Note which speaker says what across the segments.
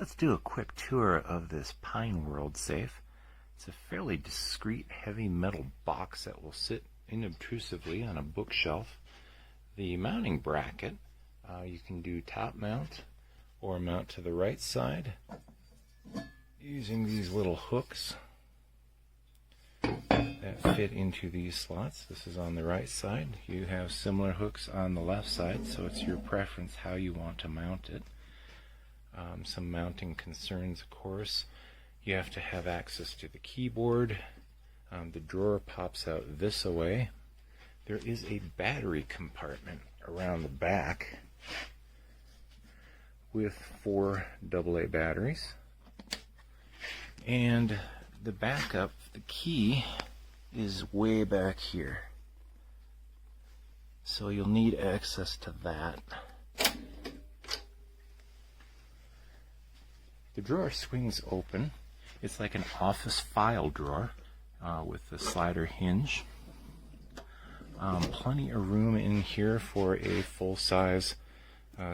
Speaker 1: Let's do a quick tour of this PINEWORLD safe. It's a fairly discreet heavy metal box that will sit inobtrusively on a bookshelf. The mounting bracket, you can do top mount or mount to the right side using these little hooks that fit into these slots. This is on the right side. You have similar hooks on the left side, so it's your preference how you want to mount it. Some mounting concerns, of course. You have to have access to the keyboard. The drawer pops out this way. There is a battery compartment around the back with 4 AA batteries. And the backup, the key, is way back here. So you'll need access to that. The drawer swings open. It's like an office file drawer with the slider hinge. Plenty of room in here for a full-size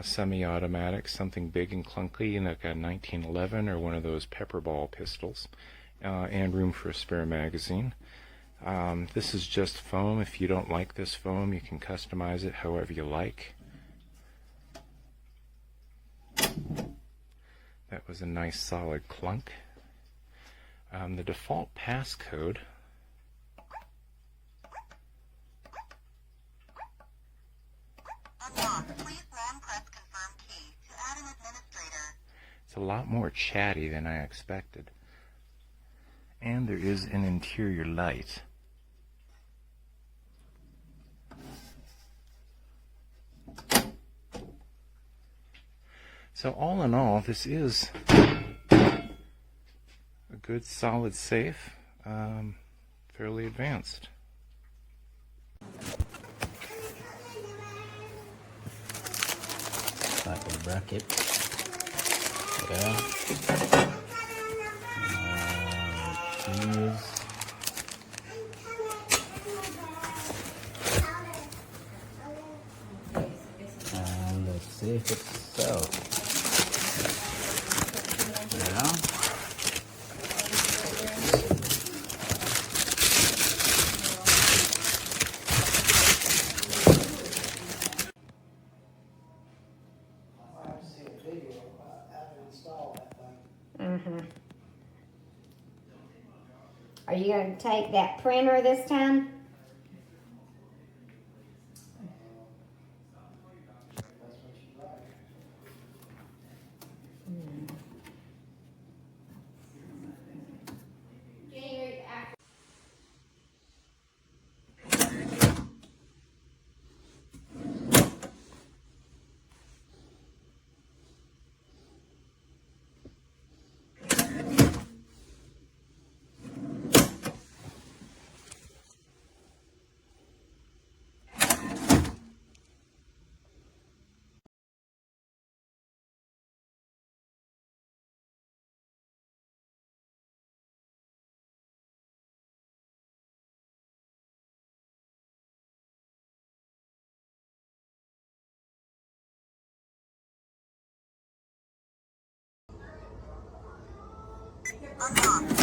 Speaker 1: semi-automatic, something big and clunky, like a 1911 or one of those pepperball pistols, and room for a spare magazine. This is just foam. If you don't like this foam, you can customize it however you like. That was a nice solid clunk. The default passcode
Speaker 2: Please long press confirm key to add an administrator.
Speaker 1: It's a lot more chatty than I expected. And there is an interior light. So all in all, this is a good solid safe, fairly advanced.
Speaker 3: Like a bracket. Yeah. Keys. And the safe itself. Yeah.
Speaker 4: Are you going to take that printer this time?
Speaker 2: Unlocked.